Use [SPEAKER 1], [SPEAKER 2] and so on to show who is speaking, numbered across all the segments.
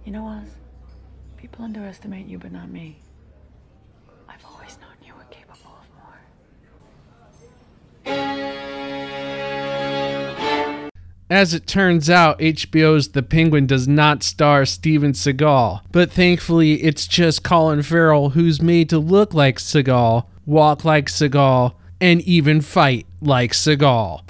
[SPEAKER 1] You know, Oz, people underestimate you, but not me. I've always known you were capable of more.
[SPEAKER 2] As it turns out, HBO's The Penguin does not star Steven Seagal, but thankfully it's just Colin Farrell, who's made to look like Seagal, walk like Seagal, and even fight like Seagal.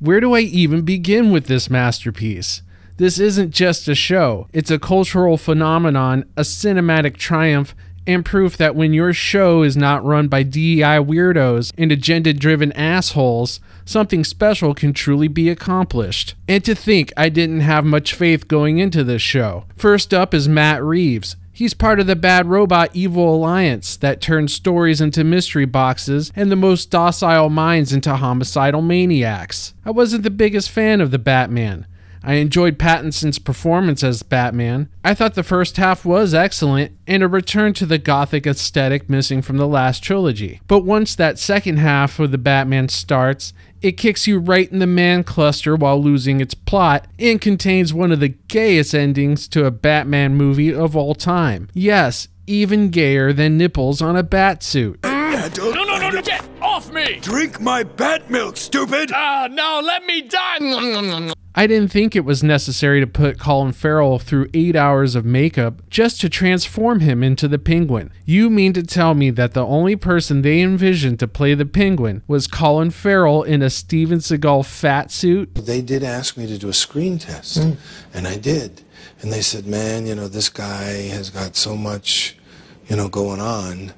[SPEAKER 2] Where do I even begin with this masterpiece? This isn't just a show, it's a cultural phenomenon, a cinematic triumph, and proof that when your show is not run by DEI weirdos and agenda-driven assholes, something special can truly be accomplished. And to think I didn't have much faith going into this show. First up is Matt Reeves. He's part of the Bad Robot Evil Alliance that turns stories into mystery boxes and the most docile minds into homicidal maniacs. I wasn't the biggest fan of the Batman. I enjoyed Pattinson's performance as Batman. I thought the first half was excellent and a return to the gothic aesthetic missing from the last trilogy. But once that second half of the Batman starts, it kicks you right in the man cluster while losing its plot and contains one of the gayest endings to a Batman movie of all time. Yes, even gayer than nipples on a bat suit.
[SPEAKER 3] No, get off me!
[SPEAKER 4] Drink my bat milk, stupid!
[SPEAKER 3] No, let me die!
[SPEAKER 2] I didn't think it was necessary to put Colin Farrell through 8 hours of makeup just to transform him into the Penguin. You mean to tell me that the only person they envisioned to play the Penguin was Colin Farrell in a Steven Seagal fat suit?
[SPEAKER 5] They did ask me to do a screen test, and I did. And they said, man, you know, this guy has got so much, you know, going on.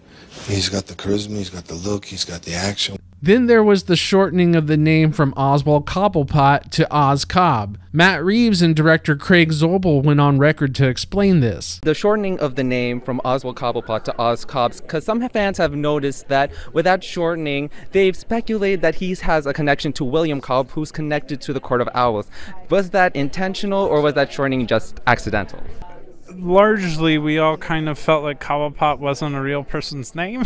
[SPEAKER 5] He's got the charisma, he's got the look, he's got the action.
[SPEAKER 2] Then there was the shortening of the name from Oswald Cobblepot to Oz Cobb. Matt Reeves and director Craig Zobel went on record to explain this.
[SPEAKER 6] The shortening of the name from Oswald Cobblepot to Oz Cobb, because some fans have noticed that with that shortening, they've speculated that he has a connection to William Cobb, who's connected to the Court of Owls. Was that intentional, or was that shortening just accidental?
[SPEAKER 7] Largely, we all kind of felt like Cobblepot wasn't a real person's name.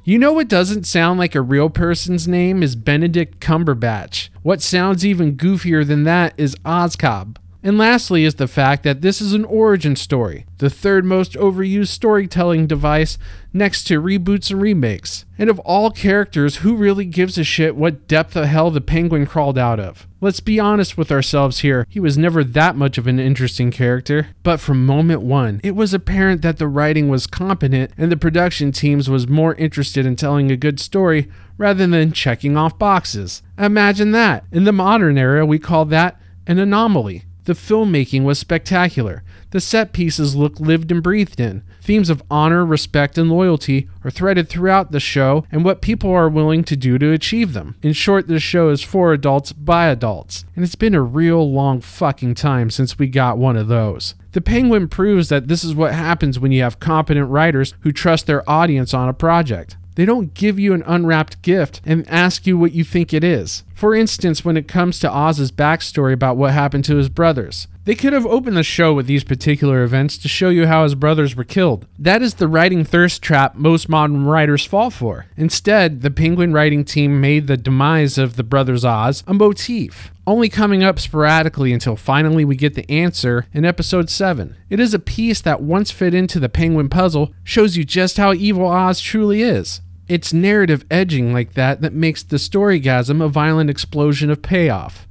[SPEAKER 2] You know what doesn't sound like a real person's name is Benedict Cumberbatch. What sounds even goofier than that is Ozcobb. And lastly is the fact that this is an origin story, the third most overused storytelling device next to reboots and remakes. And of all characters, who really gives a shit what depth of hell the Penguin crawled out of? Let's be honest with ourselves here, he was never that much of an interesting character. But from moment one, it was apparent that the writing was competent and the production teams was more interested in telling a good story rather than checking off boxes. Imagine that. In the modern era, we call that an anomaly. The filmmaking was spectacular. The set pieces look lived and breathed in. Themes of honor, respect, and loyalty are threaded throughout the show and what people are willing to do to achieve them. In short, this show is for adults by adults. And it's been a real long fucking time since we got one of those. The Penguin proves that this is what happens when you have competent writers who trust their audience on a project. They don't give you an unwrapped gift and ask you what you think it is. For instance, when it comes to Oz's backstory about what happened to his brothers. They could have opened the show with these particular events to show you how his brothers were killed. That is the writing thirst trap most modern writers fall for. Instead, the Penguin writing team made the demise of the brothers Oz a motif, only coming up sporadically until finally we get the answer in episode 7. It is a piece that once fit into the Penguin puzzle shows you just how evil Oz truly is. It's narrative edging like that that makes the storygasm a violent explosion of payoff.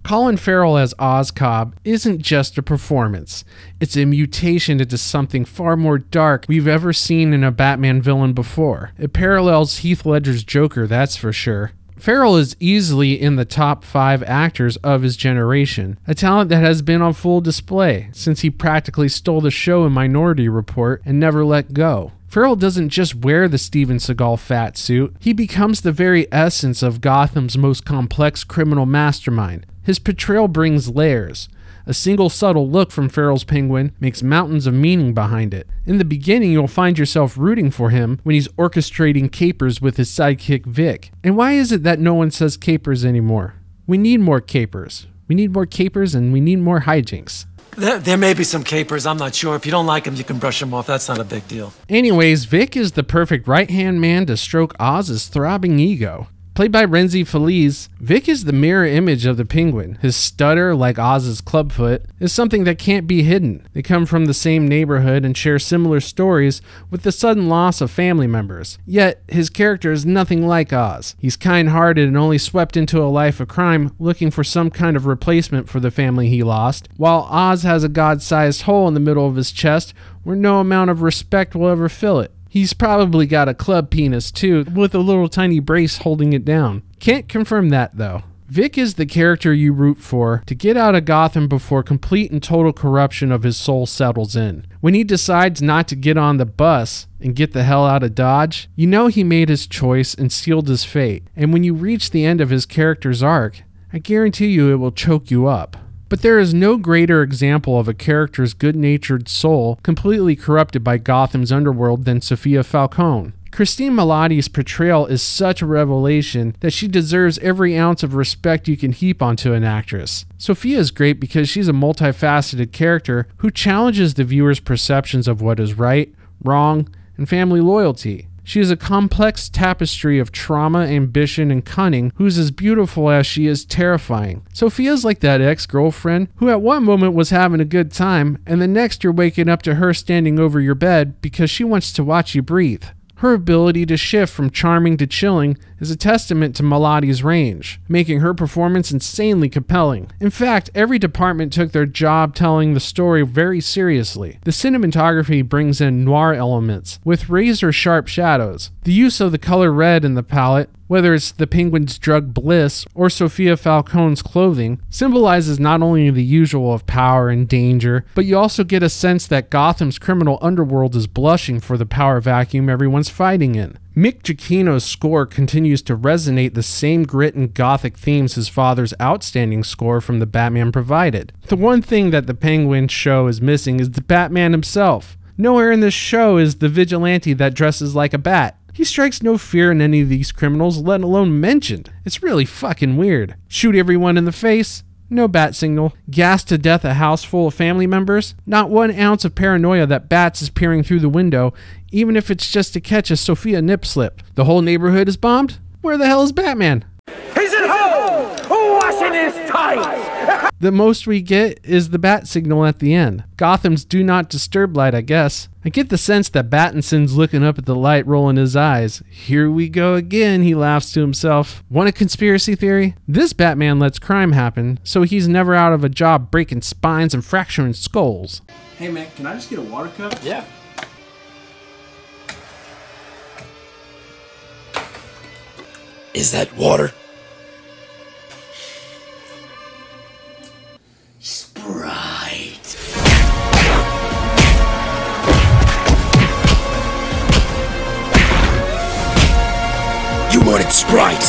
[SPEAKER 2] Colin Farrell as Oz Cobb isn't just a performance. It's a mutation into something far more dark we've ever seen in a Batman villain before. It parallels Heath Ledger's Joker, that's for sure. Ferrell is easily in the top 5 actors of his generation, a talent that has been on full display since he practically stole the show in Minority Report and never let go. Ferrell doesn't just wear the Steven Seagal fat suit, he becomes the very essence of Gotham's most complex criminal mastermind. His portrayal brings layers. A single subtle look from Farrell's Penguin makes mountains of meaning behind it. In the beginning, you'll find yourself rooting for him when he's orchestrating capers with his sidekick Vic. And why is it that no one says capers anymore? We need more capers. We need more capers and we need more hijinks.
[SPEAKER 8] There may be some capers, I'm not sure. If you don't like them, you can brush them off. That's not a big deal.
[SPEAKER 2] Anyways, Vic is the perfect right-hand man to stroke Oz's throbbing ego. Played by Renzi Feliz, Vic is the mirror image of the Penguin. His stutter, like Oz's clubfoot, is something that can't be hidden. They come from the same neighborhood and share similar stories with the sudden loss of family members. Yet, his character is nothing like Oz. He's kind-hearted and only swept into a life of crime looking for some kind of replacement for the family he lost, while Oz has a god-sized hole in the middle of his chest where no amount of respect will ever fill it. He's probably got a club penis too, with a little tiny brace holding it down. Can't confirm that though. Vic is the character you root for to get out of Gotham before complete and total corruption of his soul settles in. When he decides not to get on the bus and get the hell out of Dodge, you know he made his choice and sealed his fate. And when you reach the end of his character's arc, I guarantee you it will choke you up. But there is no greater example of a character's good-natured soul completely corrupted by Gotham's underworld than Sofia Falcone. Cristin Milioti's portrayal is such a revelation that she deserves every ounce of respect you can heap onto an actress. Sofia is great because she's a multifaceted character who challenges the viewer's perceptions of what is right, wrong, and family loyalty. She is a complex tapestry of trauma, ambition, and cunning who's as beautiful as she is terrifying. Sofia's like that ex-girlfriend who at one moment was having a good time and the next you're waking up to her standing over your bed because she wants to watch you breathe. Her ability to shift from charming to chilling is a testament to Milioti's range, making her performance insanely compelling. In fact, every department took their job telling the story very seriously. The cinematography brings in noir elements, with razor-sharp shadows. The use of the color red in the palette, whether it's the Penguin's drug Bliss or Sofia Falcone's clothing, symbolizes not only the usual of power and danger, but you also get a sense that Gotham's criminal underworld is blushing for the power vacuum everyone's fighting in. Mick Giacchino's score continues to resonate the same grit and gothic themes his father's outstanding score from The Batman provided. The one thing that the Penguin show is missing is the Batman himself. Nowhere in this show is the vigilante that dresses like a bat. He strikes no fear in any of these criminals, let alone mentioned. It's really fucking weird. Shoot everyone in the face? No bat signal. Gas to death a house full of family members? Not 1 ounce of paranoia that bats is peering through the window, even if it's just to catch a Sofia nip slip. The whole neighborhood is bombed? Where the hell is Batman?
[SPEAKER 3] He's at home! Washing his tights!
[SPEAKER 2] The most we get is the bat signal at the end. Gotham's do not disturb light, I guess. I get the sense that Battinson's looking up at the light, rolling his eyes. Here we go again, he laughs to himself. Want a conspiracy theory? This Batman lets crime happen, so he's never out of a job breaking spines and fracturing skulls.
[SPEAKER 9] Hey man, can I just get a water cup?
[SPEAKER 3] Yeah.
[SPEAKER 4] Is that water?
[SPEAKER 3] Sprite.
[SPEAKER 4] You wanted Sprite!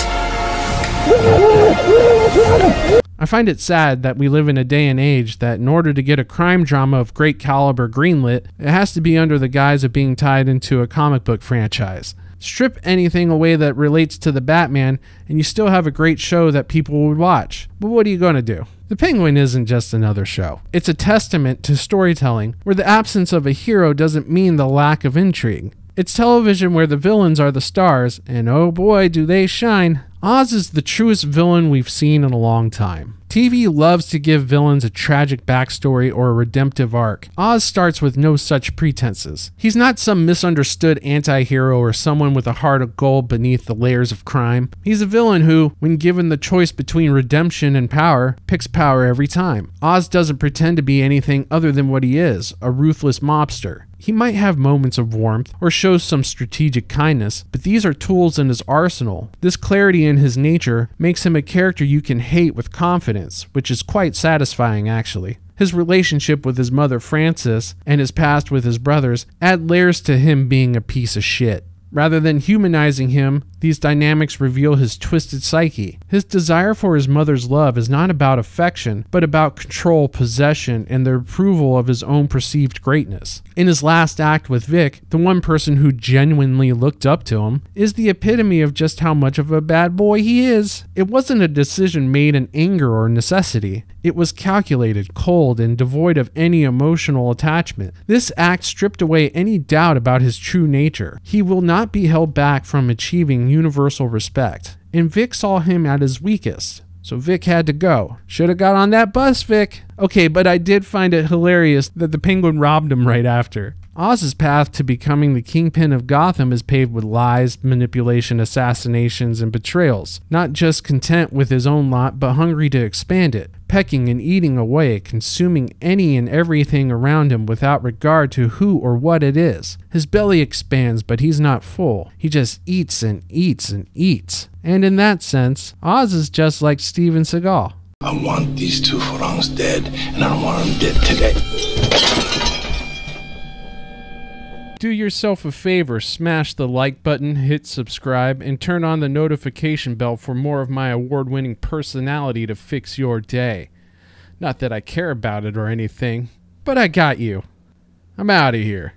[SPEAKER 2] I find it sad that we live in a day and age that in order to get a crime drama of great caliber greenlit, it has to be under the guise of being tied into a comic book franchise. Strip anything away that relates to the Batman, and you still have a great show that people would watch. But what are you going to do? The Penguin isn't just another show. It's a testament to storytelling, where the absence of a hero doesn't mean the lack of intrigue. It's television where the villains are the stars, and oh boy, do they shine. Oz is the truest villain we've seen in a long time. TV loves to give villains a tragic backstory or a redemptive arc. Oz starts with no such pretenses. He's not some misunderstood anti-hero or someone with a heart of gold beneath the layers of crime. He's a villain who, when given the choice between redemption and power, picks power every time. Oz doesn't pretend to be anything other than what he is, a ruthless mobster. He might have moments of warmth or show some strategic kindness, but these are tools in his arsenal. This clarity in his nature makes him a character you can hate with confidence, which is quite satisfying actually. His relationship with his mother Frances and his past with his brothers add layers to him being a piece of shit. Rather than humanizing him, these dynamics reveal his twisted psyche. His desire for his mother's love is not about affection, but about control, possession, and the approval of his own perceived greatness. In his last act with Vic, the one person who genuinely looked up to him, is the epitome of just how much of a bad boy he is. It wasn't a decision made in anger or necessity. It was calculated, cold, and devoid of any emotional attachment. This act stripped away any doubt about his true nature. He will not be held back from achieving universal respect. and Vic saw him at his weakest. So Vic had to go. Should have got on that bus, Vic. Okay, but I did find it hilarious that the Penguin robbed him right after. Oz's path to becoming the kingpin of Gotham is paved with lies, manipulation, assassinations, and betrayals. Not just content with his own lot, but hungry to expand it, pecking and eating away, consuming any and everything around him without regard to who or what it is. His belly expands, but he's not full. He just eats and eats and eats. And in that sense, Oz is just like Steven Seagal.
[SPEAKER 5] I want these two Ferrangs dead, and I don't want them dead today.
[SPEAKER 2] Do yourself a favor, smash the like button, hit subscribe, and turn on the notification bell for more of my award-winning personality to fix your day. Not that I care about it or anything, but I got you. I'm out of here.